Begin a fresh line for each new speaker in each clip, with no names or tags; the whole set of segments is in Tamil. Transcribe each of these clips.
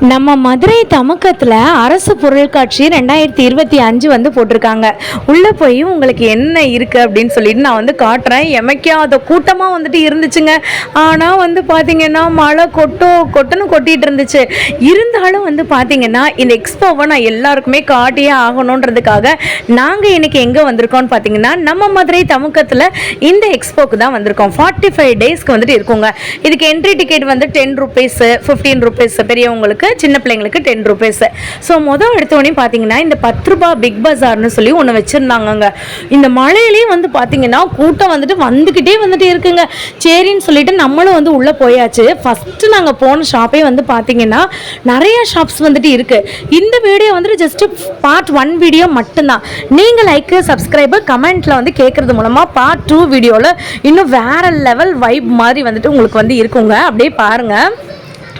நம்ம மதுரை தமுக்கத்தில் அரசு பொருட்காட்சி 2025 வந்து போட்டிருக்காங்க. உள்ளே போய் உங்களுக்கு என்ன இருக்குது அப்படின்னு சொல்லிட்டு நான் வந்து காட்டுறேன். எமைக்காத கூட்டமாக வந்துட்டு இருந்துச்சுங்க. ஆனால் வந்து பார்த்திங்கன்னா மழை கொட்டுன்னு கொட்டிகிட்டு இருந்துச்சு. இருந்தாலும் வந்து பார்த்திங்கன்னா இந்த எக்ஸ்போவை நான் எல்லாருக்குமே காட்டியே ஆகணுன்றதுக்காக நாங்கள் இன்றைக்கி எங்கே வந்திருக்கோம்னு பார்த்திங்கன்னா நம்ம மதுரை தமுக்கத்தில் இந்த எக்ஸ்போக்கு தான் வந்திருக்கோம். 45 டேஸ்க்கு வந்துட்டு இருக்குங்க. இதுக்கு என்ட்ரி டிக்கெட் வந்து 10 ரூபீஸ், 15 ரூபீஸ் பெரியவங்களுக்கு, சின்ன பிள்ளைங்களுக்கு 10 ரூபீஸ். ஸோ முதல் எடுத்தோடனே பார்த்தீங்கன்னா இந்த 10 ரூபாய் பிக் பஜார்னு சொல்லி ஒன்று வச்சுருந்தாங்கங்க. இந்த மழையிலையும் வந்து பார்த்தீங்கன்னா கூட்டம் வந்துக்கிட்டே இருக்குங்க. சரின்னு சொல்லிட்டு நம்மளும் வந்து உள்ளே போயாச்சு. ஃபஸ்ட்டு நாங்கள் போன ஷாப்பே வந்து பார்த்தீங்கன்னா நிறைய ஷாப்ஸ் வந்துட்டு இருக்குது. இந்த வீடியோ வந்துட்டு ஜஸ்ட் பார்ட் 1 வீடியோ மட்டும்தான். நீங்கள் லைக், சப்ஸ்கிரைபர், கமெண்ட்டில் வந்து கேட்குறது மூலமாக பார்ட் 2 வீடியோவில் இன்னும் வேறு லெவல் வைப் மாதிரி வந்துட்டு உங்களுக்கு வந்து இருக்குங்க. அப்படியே பாருங்கள்.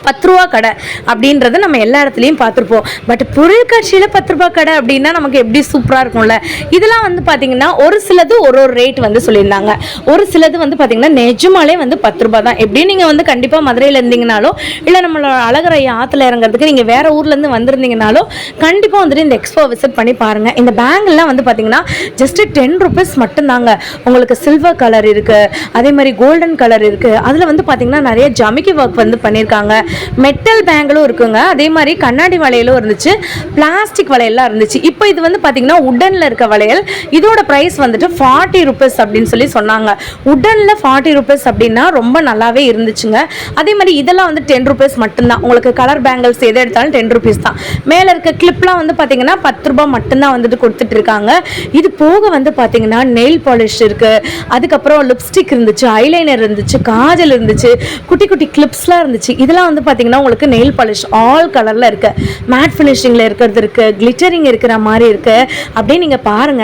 10 ரூபா கடை அப்படின்றத நம்ம எல்லா இடத்துலையும் பார்த்துருப்போம். பட் பொருட்காட்சியில் 10 ரூபா கடை அப்படின்னா நமக்கு எப்படி சூப்பராக இருக்கும்ல. இதெல்லாம் வந்து பார்த்தீங்கன்னா ஒரு சிலது ஒரு ரேட் வந்து சொல்லியிருந்தாங்க. ஒரு சிலது வந்து பார்த்தீங்கன்னா நிஜமாலே வந்து 10 ரூபா தான். எப்படி நீங்கள் வந்து கண்டிப்பாக மதுரையில் இருந்தீங்கனாலும் இல்லை நம்மளோட அழகரை ஆற்றுல இறங்குறதுக்கு நீங்கள் வேறு ஊர்லேருந்து வந்திருந்தீங்கனாலும் கண்டிப்பாக வந்துட்டு இந்த எக்ஸ்போ விசிட் பண்ணி பாருங்கள். இந்த பேங்கெல்லாம் வந்து பார்த்தீங்கன்னா ஜஸ்ட்டு 10 ரூபீஸ் மட்டும்தாங்க. உங்களுக்கு சில்வர் கலர் இருக்குது, அதே மாதிரி கோல்டன் கலர் இருக்குது. அதில் வந்து பார்த்தீங்கன்னா நிறைய ஜமிக்கி ஒர்க் வந்து பண்ணியிருக்காங்க. மெட்டல் பேங்கிலும் இருக்குங்க. அதே மாதிரி கண்ணாடி வளையலும் இருந்துச்சு, பிளாஸ்டிக் வளையல்லாம் இருந்துச்சு. இப்போ இது வந்து பார்த்தீங்கன்னா உடனில் இருக்க வளையல். இதோட ப்ரைஸ் வந்துட்டு 40 ரூபீஸ் அப்படின்னு சொல்லி சொன்னாங்க. உடனில் 40 ரூபீஸ் அப்படின்னா ரொம்ப நல்லாவே இருந்துச்சுங்க. அதே மாதிரி இதெல்லாம் வந்து 10 ரூபீஸ் மட்டும்தான். உங்களுக்கு கலர் பேங்கிள்ஸ் எது எடுத்தாலும் 10 ரூபீஸ் தான். மேலே இருக்க கிளிப்லாம் வந்து பார்த்தீங்கன்னா 10 ரூபாய் மட்டும்தான் வந்துட்டு கொடுத்துட்டு இருக்காங்க. இது போக வந்து பார்த்தீங்கன்னா நெயில் பாலிஷ் இருக்குது, அதுக்கப்புறம் லிப்ஸ்டிக் இருந்துச்சு, ஐலைனர் இருந்துச்சு, காஜல் இருந்துச்சு, குட்டி குட்டி கிளிப்ஸ்லாம் இருந்துச்சு. இதெல்லாம் வந்து பார்த்தீங்கன்னா உங்களுக்கு நெயில் பாலிஷ் ஆல் கலரில் இருக்கு, மேட் ஃபினிஷிங்கில் இருக்கிறது இருக்கு, கிளிட்டரிங் இருக்கிற மாதிரி இருக்கு. அப்படியே நீங்கள் பாருங்க.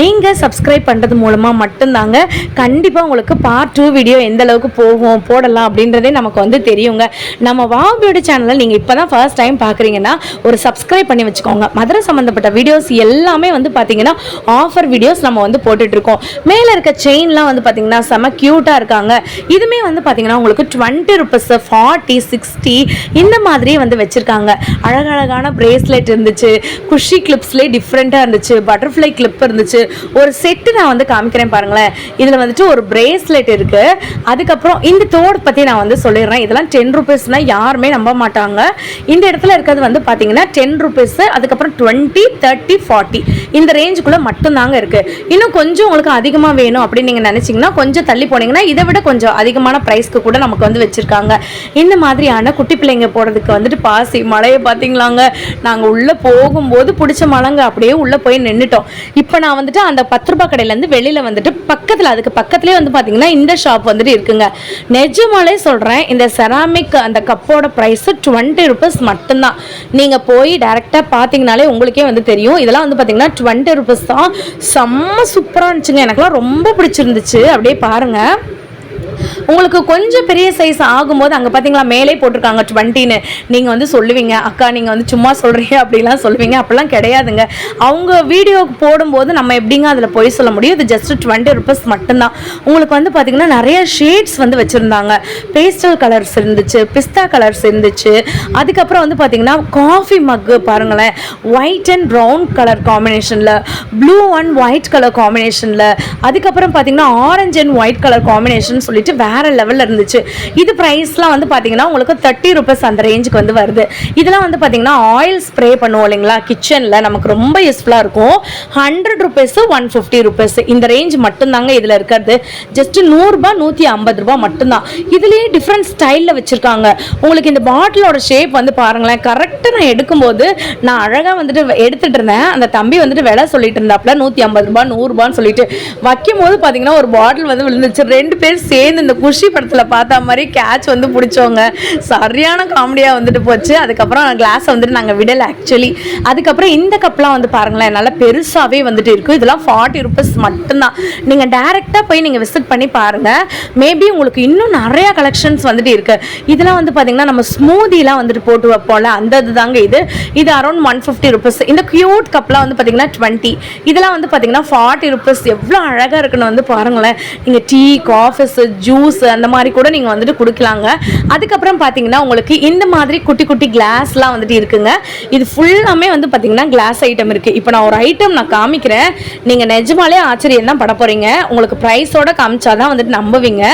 நீங்கள் சப்ஸ்கிரைப் பண்ணுறது மூலமாக மட்டும்தாங்க கண்டிப்பாக உங்களுக்கு பார்ட் 2 வீடியோ எந்த அளவுக்கு போடலாம் அப்படின்றதே நமக்கு வந்து தெரியுங்க. நம்ம வாவ் பியூட்டி சேனலில் நீங்கள் இப்போ தான் ஃபர்ஸ்ட் டைம் பார்க்குறீங்கன்னா ஒரு சப்ஸ்கிரைப் பண்ணி வச்சுக்கோங்க. மதுரை சம்மந்தப்பட்ட வீடியோஸ் எல்லாமே வந்து பார்த்தீங்கன்னா ஆஃபர் வீடியோஸ் நம்ம வந்து போட்டுட்ருக்கோம். மேலே இருக்க செயின்லாம் வந்து பார்த்தீங்கன்னா செம க்யூட்டாக இருக்காங்க. இதுவுமே வந்து பார்த்தீங்கன்னா உங்களுக்கு 20 ரூபீஸ், 40, 60 இந்த மாதிரி வந்து வச்சிருக்காங்க. அழகழகான பிரேஸ்லெட் இருந்துச்சு, குஷி கிளிப்ஸ்லேயே டிஃப்ரெண்ட்டாக இருந்துச்சு, பட்டர்ஃப்ளை கிளிப் இருந்துச்சு. ஒரு செட்டு நான் வந்து காமிக்கிறேன் பாருங்களேன். இதில் வந்துட்டு ஒரு பிரேஸ்லெட் இருக்கு. அதுக்கப்புறம் இந்த தோடு பற்றி நான் வந்து சொல்லிடுறேன். இதெல்லாம் 10 ரூபீஸ்னால் யாருமே நம்ப மாட்டாங்க. இந்த இடத்துல இருக்கிறது வந்து பார்த்தீங்கன்னா 10 ரூபீஸ், அதுக்கப்புறம் 20, 30, 40 இந்த ரேஞ்சுக்குள்ளே மட்டும்தாங்க இருக்குது. இன்னும் கொஞ்சம் உங்களுக்கு அதிகமாக வேணும் அப்படின்னு நீங்கள் நினச்சிங்கன்னா கொஞ்சம் தள்ளி போனீங்கன்னா இதை விட கொஞ்சம் அதிகமான ப்ரைஸ்க்கு கூட நமக்கு வந்து வச்சுருக்காங்க. இந்த மாதிரியான குட்டி பிள்ளைங்க போகிறதுக்கு வந்துட்டு பாசி மழையை பார்த்தீங்களாங்க. நாங்கள் உள்ளே போகும்போது பிடிச்ச மழைங்க. அப்படியே உள்ளே போய் நின்றுட்டோம். இப்போ நான் வந்துட்டு அந்த 10 ரூபாய் கடையிலேருந்து வெளியில் வந்துட்டு அதுக்கு பக்கத்துலேயே வந்து பார்த்தீங்கன்னா இந்த ஷாப் வந்துட்டு இருக்குங்க. நிஜமாலே சொல்கிறேன், இந்த செராமிக் அந்த கப்போட ப்ரைஸ் 20 ரூபீஸ் மட்டும்தான். நீங்கள் போய் டைரெக்டாக பார்த்தீங்கனாலே உங்களுக்கே வந்து தெரியும். இதெல்லாம் வந்து பார்த்தீங்கன்னா 20 ரூபீஸ் தான். செம்ம சூப்பராக இருந்துச்சுங்க. எனக்குலாம் ரொம்ப பிடிச்சிருந்துச்சு. அப்படியே பாருங்கள். உங்களுக்கு கொஞ்சம் பெரிய சைஸ் ஆகும்போது அங்கே பார்த்தீங்களா மேலே போட்டிருக்காங்க 20ன்னு. நீங்கள் வந்து சொல்லுவீங்க, அக்கா நீங்கள் வந்து சும்மா சொல்கிறீங்க அப்படிலாம் சொல்லுவீங்க. அப்படிலாம் கிடையாதுங்க. அவங்க வீடியோக்கு போடும்போது நம்ம எப்படிங்க அதில் போய் சொல்ல முடியும். இது ஜஸ்ட் 20 ரூபீஸ் மட்டும்தான். உங்களுக்கு வந்து பார்த்தீங்கன்னா நிறைய ஷேட்ஸ் வந்து வச்சுருந்தாங்க. பேஸ்டல் கலர்ஸ் இருந்துச்சு, பிஸ்தா கலர்ஸ் இருந்துச்சு. அதுக்கப்புறம் வந்து பார்த்தீங்கன்னா காஃபி மக்கு பாருங்களேன், ஒயிட் அண்ட் ப்ரௌன் கலர் காம்பினேஷனில், ப்ளூ அண்ட் ஒயிட் கலர் காம்பினேஷனில், அதுக்கப்புறம் பார்த்தீங்கன்னா orange and white colour combination சொல்லிட்டு வேற லெவலில் இருந்துச்சு. இது ப்ரைஸ்லாம் வந்து பார்த்தீங்கன்னா உங்களுக்கு 30 ரூபீஸ் அந்த ரேஞ்சுக்கு வந்து வருது. இதெல்லாம் வந்து பார்த்தீங்கன்னா ஆயில் ஸ்ப்ரே பண்ணுவோம் இல்லைங்களா கிச்சனில், நமக்கு ரொம்ப யூஸ்ஃபுல்லாக இருக்கும். 100 ரூபீஸ், 150 ரூபீஸ் இந்த ரேஞ்ச் மட்டும்தாங்க இதில் இருக்கிறது. ஜஸ்ட் 100 ரூபாய், 150 ரூபாய் மட்டும்தான். இதுலேயே டிஃப்ரெண்ட் ஸ்டைலில் வச்சுருக்காங்க. உங்களுக்கு இந்த பாட்டிலோட ஷேப் வந்து பாருங்களேன். கரெக்டாக நான் எடுக்கும்போது நான் அழகாக வந்துட்டு எடுத்துகிட்டு இருந்தேன். அந்த தம்பி வந்துட்டு விலை சொல்லிட்டு இருந்தாப்புல 150 ரூபாய், 100 ரூபான்னு சொல்லிட்டு வைக்கும் போது பார்த்தீங்கன்னா ஒரு பாட்டில் வந்து விழுந்துச்சு. 2 பேர் சேர்ந்து இந்த குஷி படத்தில் பார்த்தா மாதிரி கேட்ச் வந்து பிடிச்சவங்க. சரியான காமெடியாக வந்துட்டு போச்சு. அதுக்கப்புறம் கிளாஸை வந்துட்டு நாங்கள் விடலை ஆக்சுவலி. அதுக்கப்புறம் இந்த கப்லாம் வந்து பாருங்களேன், நல்லா பெருசாகவே வந்துட்டு இருக்கும். இதெல்லாம் 40 ரூபீஸ் மட்டும்தான். நீங்கள் டேரெக்டாக போய் நீங்கள் விசிட் பண்ணி பாருங்கள். மேபி உங்களுக்கு இன்னும் நிறையா கலெக்ஷன்ஸ் வந்துட்டு இருக்குது. இதெல்லாம் வந்து பார்த்தீங்கன்னா நம்ம ஸ்மூதிலாம் வந்துட்டு போட்டு வைப்போம்ல, அந்த இதுதாங்க இது அரௌண்ட் 150 ரூபீஸ். இந்த க்யூட் கப்லாம் வந்து பார்த்தீங்கன்னா 20. இதெல்லாம் வந்து பார்த்தீங்கன்னா 40 ரூபீஸ். எவ்வளோ அழகாக இருக்குன்னு வந்து பாருங்களேன். நீங்கள் டீ, காஃபிஸ், ஜூஸ் ஜூஸ் அந்த மாதிரி கூட நீங்கள் வந்துட்டு குடிக்கலாங்க. அதுக்கப்புறம் பார்த்தீங்கன்னா உங்களுக்கு இந்த மாதிரி குட்டி குட்டி கிளாஸ்லாம் வந்துட்டு இருக்குங்க. இது ஃபுல்லாமே வந்து பார்த்தீங்கன்னா கிளாஸ் ஐட்டம் இருக்குது. இப்போ நான் ஒரு ஐட்டம் நான் காமிக்கிறேன், நீங்கள் நிஜமாலே ஆச்சரியம் தான் பட போகிறீங்க. உங்களுக்கு ப்ரைஸோட காமிச்சாதான் வந்துட்டு நம்புவீங்க.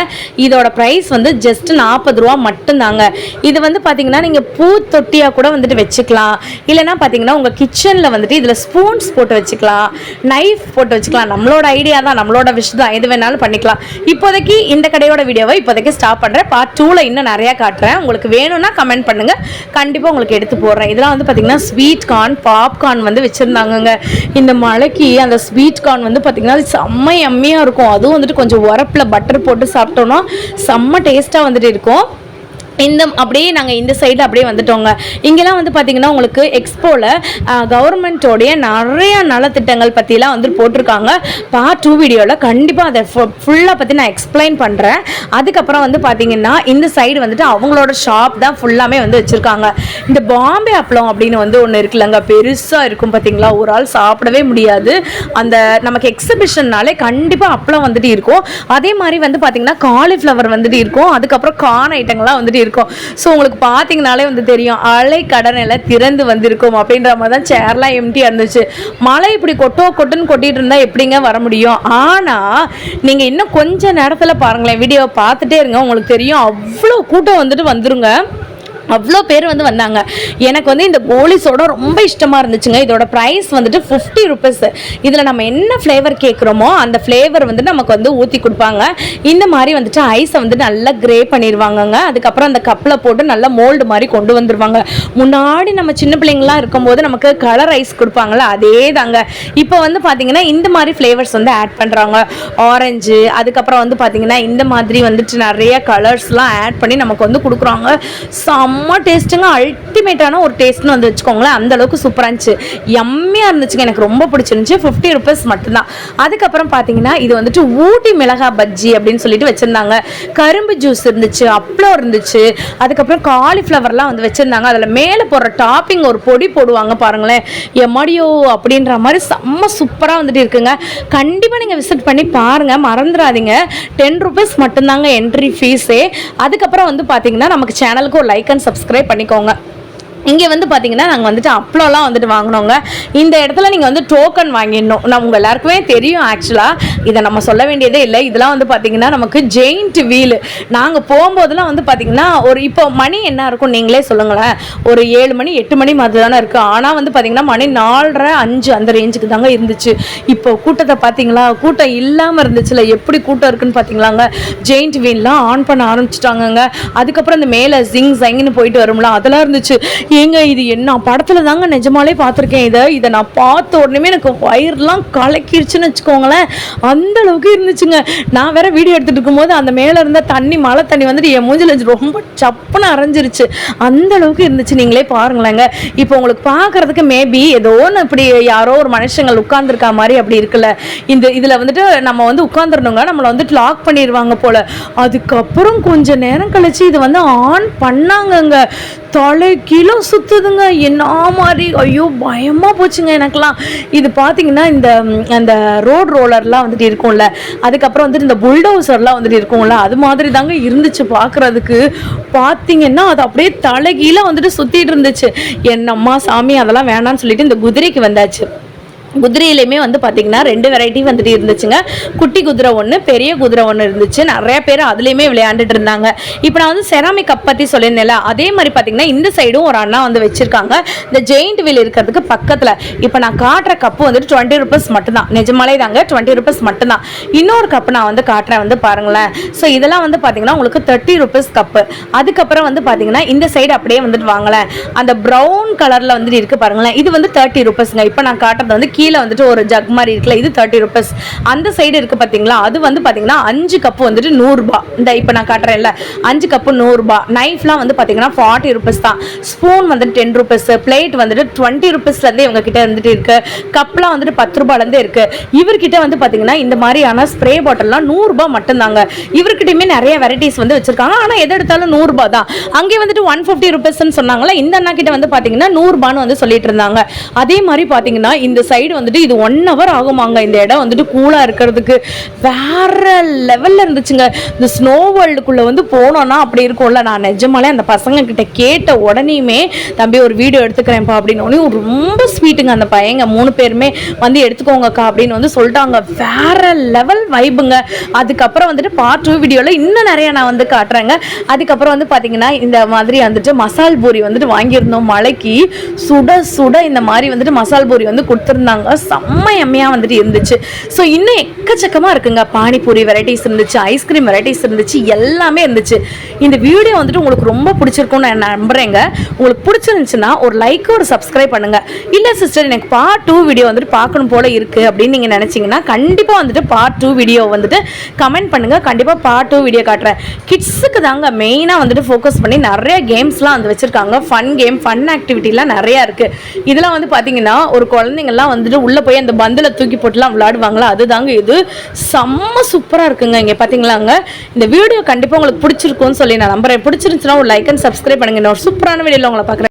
இதோட ப்ரைஸ் வந்து ஜஸ்ட் 40 ரூபா மட்டும்தாங்க. இது வந்து பார்த்தீங்கன்னா நீங்கள் பூ தொட்டியாக கூட வந்துட்டு வச்சுக்கலாம், இல்லைனா பார்த்தீங்கன்னா உங்கள் கிச்சனில் வந்துட்டு இதில் ஸ்பூன்ஸ் போட்டு வச்சுக்கலாம், நைஃப் போட்டு வச்சுக்கலாம். நம்மளோட ஐடியா தான், நம்மளோட விஷ் தான், எது வேணாலும் பண்ணிக்கலாம். இப்போதைக்கு இந்த கடையோட வீடியோவை இப்போதைக்கு ஸ்டாப் பண்ணுறேன். பார்ட் 2ல இன்னும் நிறையா காட்டுறேன். உங்களுக்கு வேணும்னா கமெண்ட் பண்ணுங்கள், கண்டிப்பாக உங்களுக்கு எடுத்து போடுறேன். இதெல்லாம் வந்து பார்த்தீங்கன்னா ஸ்வீட் கார்ன், பாப்கார்ன் வந்து வச்சுருந்தாங்கங்க. இந்த மழைக்கு அந்த ஸ்வீட் கார்ன் வந்து பார்த்தீங்கன்னா செம்ம எம்மையாக இருக்கும். அதுவும் வந்துட்டு கொஞ்சம் உரப்பில் பட்டர் போட்டு சாப்பிட்டோன்னா செம்ம டேஸ்ட்டாக வந்துட்டு இருக்கும். அப்படியே நாங்கள் இந்த சைடில் அப்படியே வந்துட்டோங்க. இங்கெல்லாம் வந்து பார்த்திங்கன்னா உங்களுக்கு எக்ஸ்போவில் கவர்மெண்ட்டோடைய நிறைய நலத்திட்டங்கள் பற்றிலாம் வந்து போட்டிருக்காங்க. பார்ட் 2 வீடியோவில் கண்டிப்பாக அதை ஃபுல்லாக பற்றி நான் எக்ஸ்பிளைன் பண்ணுறேன். அதுக்கப்புறம் வந்து பார்த்திங்கன்னா இந்த சைடு வந்துட்டு அவங்களோட ஷாப் தான் ஃபுல்லாமே வந்து வச்சுருக்காங்க. இந்த பாம்பே அப்பளம் அப்படின்னு வந்து ஒன்று இருக்குல்லங்க, பெருசாக இருக்கும் பார்த்திங்களா, ஒரு ஆள் சாப்பிடவே முடியாது. அந்த நமக்கு எக்ஸிபிஷன்னாலே கண்டிப்பாக அப்பளம் வந்துட்டு இருக்கும். அதே மாதிரி வந்து பார்த்திங்கன்னா காலிஃப்ளவர் வந்துட்டு இருக்கும். அதுக்கப்புறம் கார்ன் ஐட்டங்கள்லாம் வந்துட்டு இருக்கும். ஸோ உங்களுக்கு பார்த்தீங்கனாலே வந்து தெரியும், அலை கடனில் திறந்து வந்திருக்கும் அப்படின்ற மாதிரி தான் சேர்லாம் எம்டியாக இருந்துச்சு. மழை இப்படி கொட்டுன்னு கொட்டிட்டு இருந்தால் எப்படிங்க வர முடியும்? ஆனால் நீங்கள் இன்னும் கொஞ்சம் நேரத்தில் பாருங்களேன், வீடியோவை பார்த்துட்டே இருங்க, உங்களுக்கு தெரியும் அவ்வளோ கூட்டம் வந்துட்டு வந்துருங்க. அவ்வளோ பேர் வந்து வந்தாங்க. எனக்கு வந்து இந்த கோலிஸோட ரொம்ப இஷ்டமாக இருந்துச்சுங்க. இதோட ப்ரைஸ் வந்துட்டு 50 ருபீஸ். இதில் நம்ம என்ன ஃப்ளேவர் கேட்குறோமோ அந்த ஃப்ளேவர் வந்து நமக்கு வந்து ஊற்றி கொடுப்பாங்க. இந்த மாதிரி வந்துட்டு ஐஸை வந்து நல்லா கிரே பண்ணிடுவாங்கங்க. அதுக்கப்புறம் அந்த கப்பில் போட்டு நல்லா மோல்டு மாதிரி கொண்டு வந்துடுவாங்க. முன்னாடி நம்ம சின்ன பிள்ளைங்களாம் இருக்கும்போது நமக்கு கலர் ஐஸ் கொடுப்பாங்களே, அதே தாங்க. இப்போ வந்து பார்த்தீங்கன்னா இந்த மாதிரி ஃப்ளேவர்ஸ் வந்து ஆட் பண்ணுறாங்க. ஆரஞ்சு, அதுக்கப்புறம் வந்து பார்த்தீங்கன்னா இந்த மாதிரி வந்துட்டு நிறைய கலர்ஸ்லாம் ஆட் பண்ணி நமக்கு வந்து கொடுக்குறாங்க. செம்ம டேஸ்ட்டுங்க, அல்டிமேட்டான ஒரு டேஸ்ட்னு வந்து வச்சுக்கோங்களேன். அந்த அளவுக்கு சூப்பராக இருந்துச்சு, எம்மையாக இருந்துச்சுங்க. எனக்கு ரொம்ப பிடிச்சிருந்துச்சு. 50 ருபீஸ் மட்டும்தான். அதுக்கப்புறம் பார்த்தீங்கன்னா இது வந்துட்டு ஊட்டி மிளகா பஜ்ஜி அப்படின்னு சொல்லிட்டு வச்சுருந்தாங்க. கரும்பு ஜூஸ் இருந்துச்சு, அப்பளம் இருந்துச்சு, அதுக்கப்புறம் காலிஃப்ளவர்லாம் வந்து வச்சுருந்தாங்க. அதில் மேலே போடுற டாப்பிங் ஒரு பொடி போடுவாங்க பாருங்களேன், எம்மாடியோ அப்படின்ற மாதிரி செம்ம சூப்பராக வந்துட்டு இருக்குங்க. கண்டிப்பாக நீங்கள் விசிட் பண்ணி பாருங்கள், மறந்துடாதீங்க. 10 ருபீஸ் மட்டும்தாங்க என்ட்ரி ஃபீஸே. அதுக்கப்புறம் வந்து பார்த்தீங்கன்னா நமக்கு சேனலுக்கு ஒரு லைக் அண்ட் சப்ஸ்கிரைப் பண்ணிக்கோங்க. இங்கே வந்து பார்த்தீங்கன்னா நாங்கள் வந்துட்டு அப்பளம்லாம் வந்துட்டு வாங்கினோங்க. இந்த இடத்துல நீங்கள் வந்து டோக்கன் வாங்கிடணும். நான் உங்கள் எல்லாருக்குமே தெரியும், ஆக்சுவலாக இதை நம்ம சொல்ல வேண்டியதே இல்லை. இதெல்லாம் வந்து பார்த்தீங்கன்னா நமக்கு ஜெயிண்ட் வீல். நாங்கள் போகும்போதெல்லாம் வந்து பார்த்தீங்கன்னா ஒரு இப்போ மணி என்ன இருக்கும் நீங்களே சொல்லுங்களேன், ஒரு 7 மணி 8 மணி மாதிரி தானே இருக்குது. ஆனால் வந்து பார்த்தீங்கன்னா மணி 4:30 5 அந்த ரேஞ்சுக்கு தாங்க இருந்துச்சு. இப்போ கூட்டத்தை பார்த்தீங்களா, கூட்டம் இல்லாமல் இருந்துச்சுல, எப்படி கூட்டம் இருக்குன்னு பார்த்தீங்களாங்க. ஜெயிண்ட் வீல்லாம் ஆன் பண்ண ஆரம்பிச்சிட்டாங்கங்க. அதுக்கப்புறம் இந்த மேலே ஜிங் ஜைங்னு போயிட்டு வரும்ல, அதெல்லாம் இருந்துச்சு. ஏங்க இது என்ன படத்தில் தாங்க நிஜமாலே பார்த்துருக்கேன். இதை நான் பார்த்த உடனே எனக்கு வயிறுலாம் கலக்கிருச்சுன்னு வச்சுக்கோங்களேன், அந்த அளவுக்கு இருந்துச்சுங்க. நான் வேற வீடியோ எடுத்துகிட்டு இருக்கும்போது அந்த மேலே இருந்த தண்ணி, மழை தண்ணி வந்துட்டு என் மூஞ்சில் ரொம்ப சப்புன்னு அரைஞ்சிருச்சு. அந்த அளவுக்கு இருந்துச்சு, நீங்களே பாருங்களேங்க. இப்போ உங்களுக்கு பார்க்குறதுக்கு மேபி ஏதோ ஒன்று இப்படி யாரோ ஒரு மனுஷங்கள் உட்கார்ந்துருக்கா மாதிரி அப்படி இருக்குல்ல. இதில் வந்துட்டு நம்ம வந்து உட்காந்துருந்தோங்க, நம்மளை வந்துட்டு லாக் பண்ணிடுவாங்க போல். அதுக்கப்புறம் கொஞ்சம் நேரம் கழிச்சு இது வந்து ஆன் பண்ணாங்கங்க. தலை கிலோ சுற்றுதுங்க, என்ன மாதிரி ஐயோ பயமாக போச்சுங்க எனக்குலாம். இது பார்த்தீங்கன்னா அந்த ரோட் ரோலர்லாம் வந்துட்டு இருக்கும்ல, அதுக்கப்புறம் வந்துட்டு இந்த புல்டோசர்லாம் வந்துட்டு இருக்கும்ல, அது மாதிரி தாங்க இருந்துச்சு பார்க்குறதுக்கு. பார்த்தீங்கன்னா அது அப்படியே தலைகீழ வந்துட்டு சுற்றிட்டு இருந்துச்சு. என்னம்மா சாமி அதெல்லாம் வேணான்னு சொல்லிட்டு இந்த குதிரைக்கு வந்தாச்சு. குதிரையிலையுமே வந்து பார்த்தீங்கன்னா 2 வெரைட்டி வந்துட்டு இருந்துச்சுங்க. குட்டி குதிரை ஒன்று, பெரிய குதிரை ஒன்று இருந்துச்சு. நிறைய பேர் அதுலேயுமே விளையாண்டுட்டு இருந்தாங்க. இப்போ நான் வந்து செராமிக் கப் பற்றி சொல்லியிருந்தேன்ல, அதே மாதிரி பார்த்தீங்கன்னா இந்த சைடும் ஒரு அண்ணா வந்து வச்சுருக்காங்க. இந்த ஜெயிண்ட் வீல் இருக்கிறதுக்கு பக்கத்தில் இப்போ நான் காட்டுற கப்பு வந்துட்டு 20 ருபீஸ் மட்டும்தான். நிஜமாலே தாங்க 20 ருபீஸ் மட்டும்தான். இன்னொரு கப்பு நான் வந்து காட்டுறேன், வந்து பாருங்களேன். ஸோ இதெல்லாம் வந்து பார்த்தீங்கன்னா உங்களுக்கு 30 ருபீஸ் கப்பு. அதுக்கப்புறம் வந்து பார்த்தீங்கன்னா இந்த சைடு அப்படியே வந்துட்டு வாங்கலேன், அந்த ப்ரௌன் கலரில் வந்துட்டு இருக்குது பாருங்களேன், இது வந்து 30 ருபீஸ்ங்க. இப்போ நான் காட்டுறது வந்து கீழே வந்துட்டு ஒரு ஜக் மாதிரி இருக்குல்ல, இது 30 ருபீஸ். அந்த சைடு இருக்கு பார்த்தீங்களா, அது வந்து பார்த்தீங்கன்னா 5 கப்பு வந்துட்டு 100 ரூபாய். இந்த இப்போ நான் காட்டுறேன்ல 5 கப்பு 100 ரூபாய். நைஃப்லாம் வந்து பார்த்தீங்கன்னா 40 ருபீஸ் தான். ஸ்பூன் வந்துட்டு 10 ருபீஸ். பிளேட் வந்துட்டு 20 ருபீஸ்லேருந்தே இவங்க கிட்ட இருந்துட்டு இருக்கு. கப்லாம் வந்துட்டு 10 ரூபாயிலேருந்தே இருக்கு. இவர்கிட்ட வந்து பார்த்தீங்கன்னா இந்த மாதிரியான ஸ்ப்ரே பாட்டில்லாம் 100 ரூபாய் மட்டும்தாங்க. இவர்கிட்டயுமே நிறைய வெரைட்டிஸ் வந்து வச்சிருக்காங்க. ஆனால் எது எடுத்தாலும் 100 ரூபாய் தான். அங்கே வந்துட்டு 150 ருபீஸ்ன்னு சொன்னாங்களா, இந்த அண்ணா கிட்ட வந்து பார்த்தீங்கன்னா 100 ரூபான்னு வந்து சொல்லிட்டு இருந்தாங்க. அதே மாதிரி பார்த்தீங்கன்னா இந்த சைடு ரைடு வந்துட்டு இது 1 hour ஆகுமாங்க. இந்த இடம் வந்துட்டு கூலாக இருக்கிறதுக்கு வேற லெவலில் இருந்துச்சுங்க. இந்த ஸ்னோ வேர்ல்டுக்குள்ளே வந்து போனோன்னா அப்படி இருக்கும்ல. நான் நிஜமாலே அந்த பசங்க கிட்ட கேட்ட உடனேயுமே தம்பி ஒரு வீடியோ எடுத்துக்கிறேன்ப்பா அப்படின்னு ரொம்ப ஸ்வீட்டுங்க. அந்த பையங்க 3 பேருமே வந்து எடுத்துக்கோங்கக்கா அப்படின்னு வந்து சொல்லிட்டாங்க. வேற லெவல் வைப்புங்க. அதுக்கப்புறம் வந்துட்டு பார்ட் 2 வீடியோவில் இன்னும் நிறைய நான் வந்து காட்டுறேங்க. அதுக்கப்புறம் வந்து பார்த்தீங்கன்னா இந்த மாதிரி வந்துட்டு மசால் பூரி வந்துட்டு வாங்கியிருந்தோம். மலைக்கு சுட சுட இந்த மாதிரி வந்துட்டு மசால் பூரி வந்து கொடுத்துருந்தாங்க. செம்ம எம்மையாக வந்துட்டு இருந்துச்சு. ஸோ இன்னும் எக்கச்சக்கமாக இருக்குங்க. பானிபூரி வெரைட்டிஸ் இருந்துச்சு, ஐஸ்கிரீம் வெரைட்டிஸ் இருந்துச்சு, எல்லாமே இருந்துச்சு. இந்த வீடியோ வந்துட்டு உங்களுக்கு ரொம்ப பிடிச்சிருக்கும்னு நான் நம்புறேங்க. உங்களுக்கு பிடிச்சிருந்துச்சுன்னா ஒரு லைக் ஒரு சப்ஸ்கிரைப் பண்ணுங்க. இல்லை சிஸ்டர் எனக்கு பார்ட் 2 வீடியோ வந்துட்டு பார்க்கணும் போல இருக்கு அப்படின்னு நீங்கள் நினச்சிங்கன்னா கண்டிப்பாக வந்துட்டு பார்ட் 2 வீடியோ வந்துட்டு கமெண்ட் பண்ணுங்க. கண்டிப்பாக பார்ட் 2 வீடியோ காட்டுறேன். கிட்ஸுக்கு தாங்க மெயினாக வந்துட்டு ஃபோக்கஸ் பண்ணி நிறைய கேம்ஸ்லாம் வந்து வச்சுருக்காங்க. ஃபன் கேம், ஃபன் ஆக்டிவிட்டிலாம் நிறையா இருக்குது. இதெல்லாம் வந்து பார்த்தீங்கன்னா ஒரு குழந்தைங்கள்லாம் வந்துட்டு உள்ளே போய் அந்த பந்தில் தூக்கி போட்டுலாம் விளையாடுவாங்களா, அதுதாங்க இது. செம்ம சூப்பராக இருக்குங்க. இங்கே பார்த்தீங்களாங்க. இந்த வீடியோ கண்டிப்பாக உங்களுக்கு பிடிச்சிருக்கும்னு சொல்லி நான் நம்புறேன். பிடிச்சிருந்துச்சுன்னா ஒரு லைக் அண்ட் சப்ஸ்கிரைப் பண்ணுங்க. ஒரு சூப்பரான வீடியோவில் உங்களை பார்க்குறேன்.